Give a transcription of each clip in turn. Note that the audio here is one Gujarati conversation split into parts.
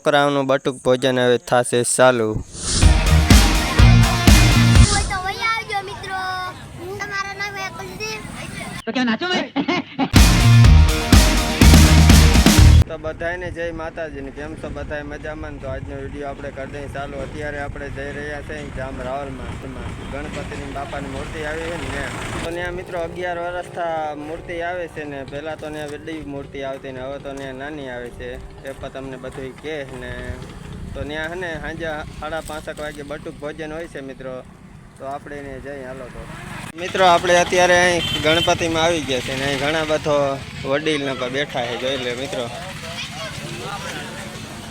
છોકરાઓનું બટુક ભોજન હવે થશે ચાલુ। તો બધાને જય માતાજીને, કેમ છો બધાય મજામાં? તો આજનો વિડીયો આપણે કરી દઈએ ચાલુ। અત્યારે આપણે જઈ રહ્યા છે જામ રાવલમાં, ગણપતિની બાપાની મૂર્તિ આવી છે ને તો ત્યાં મિત્રો 11 વર્ષથી મૂર્તિ આવે છે ને પહેલાં તો ત્યાં વડી મૂર્તિ આવતી ને હવે તો ત્યાં નાની આવે છે એ પણ તમને બધું કહે ને। તો ત્યાં છે ને સાંજે 5:30 વાગે બટુક ભોજન હોય છે મિત્રો, તો આપણે એને જઈ હાલો। તો મિત્રો આપણે અત્યારે અહીં ગણપતિમાં આવી ગયા છે ને અહીં ઘણા બધો વડીલને પણ બેઠા છે, જોઈ લે મિત્રો।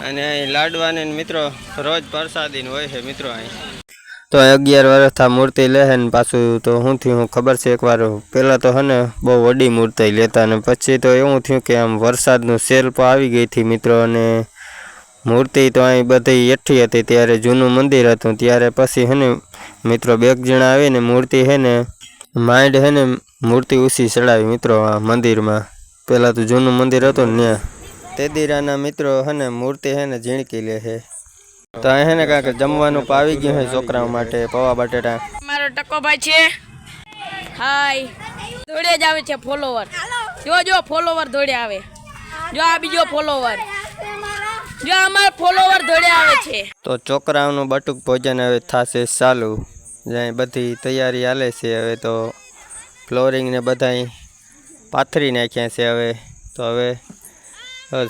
અને અહીં લાડવાની મિત્રો રોજ પ્રસાદી હોય છે મિત્રો અહીં। તો 11 વર્ષથી મૂર્તિ લે છે ને પાછું તો શું થયું ખબર છે, એકવાર પહેલાં તો હે ને બહુ વડી મૂર્તિ લેતા ને પછી તો એવું થયું કે આમ વરસાદનું સેલ પણ આવી ગઈ હતી મિત્રો, અને મૂર્તિ તો અહીં બધી એઠી હતી ત્યારે જૂનું મંદિર હતું ત્યારે પછી હે ને મિત્રો 2 જણા આવીને મૂર્તિ હે ને માંડ હે ને મૂર્તિ ઊંચી ચડાવી મિત્રો આ મંદિરમાં। પહેલાં તો જૂનું મંદિર હતું ને ત્યાં તેદીરાના મિત્રો હે ને મૂર્તિ હે ને ઝીણકી લે છે। તો અહીં હે ને કાંઈક જમવાનું પાવી ગયું છે છોકરાઓ માટે, પૌવા બટેટા। મારો ટકો ભાઈ છે, હાય દોડે જ આવે છે ફોલોવર, જો ફોલોવર દોડે આવે, જો આ બીજો ફોલોવર, જો અમાર ફોલોવર દોડે આવે છે। તો છોકરાઓનું બટુક ભોજન હવે થશે ચાલુ, જ્યાં બધી તૈયારી હાલે છે। હવે તો ફ્લોરિંગ ને બધા પાથરી નાખ્યા છે હવે તો હવે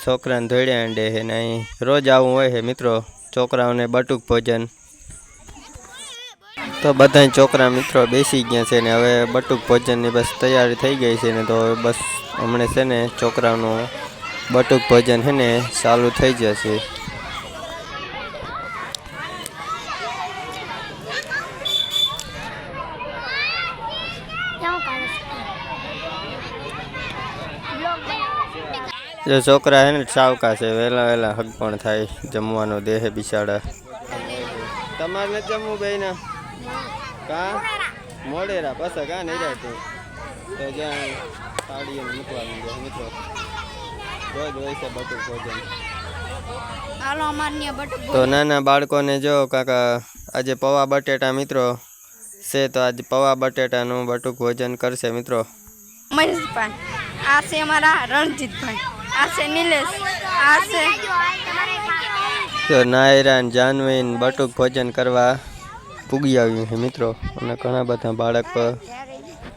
છોકરાને ધોળે આંડે છે ને અહીં રોજ આવું હોય છે મિત્રો છોકરાઓને બટુક ભોજન। તો બધા છોકરા મિત્રો બેસી ગયા છે ને હવે બટુક ભોજનની બસ તૈયારી થઈ ગઈ છે ને તો બસ હમણાં છે ને છોકરાઓનું બટુક ભોજન છે ને ચાલુ થઈ જશે। જો છોકરા હે ને ચાવકા છે, વહેલા વહેલા હગ પણ થાય, જમવાનો દેહ બિચારા। તમારે નથી જમવું બેના કા મોડેરા પછી કા નહીં રહેતું તો જ્યાં થાળીએ મૂકવાનું છે મિત્રો, રોજ હોય છે બટુક ભોજન। તો નાના બાળકોને જો કાકા આજે પૌવા બટેટા મિત્રો છે તો આજે પૌવા બટેટાનું બટુક ભોજન કરશે મિત્રો। મહેશભાઈ, આ છે અમારા રણજીતભાઈ, આ છે નિલેશ, આ છે તો નાયરાન જાનવીન બટુક ભોજન કરવા પૂગી આવ્યું છે મિત્રો, અને ઘણા બધા બાળક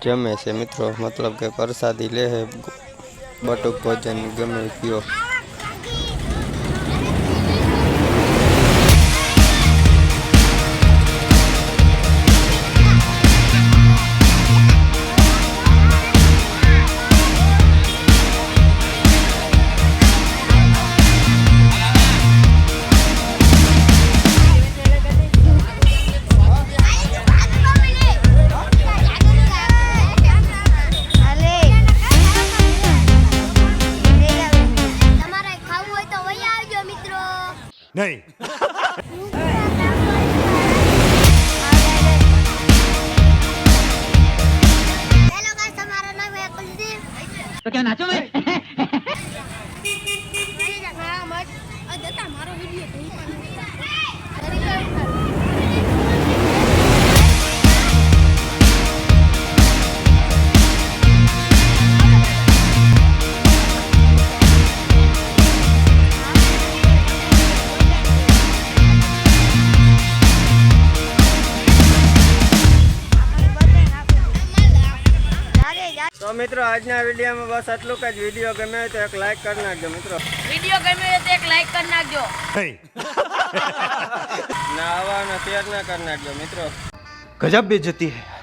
જમે છે મિત્રો, મતલબ કે પ્રસાદી લે છે બટુક ભોજન ગમે પીઓ। नहीं तो क्या नाचो मैं તો મિત્રો આજના વિડીયોમાં બસ આટલું જ। વિડીયો ગમે તો એક લાઈક કરી નાખજો મિત્રો, વિડીયો ગમે તો એક લાઈક કરી નાખજો, नहीं ના આવવાનો શેર ના કરી નાખજો મિત્રો। गजब बेइज्जती है।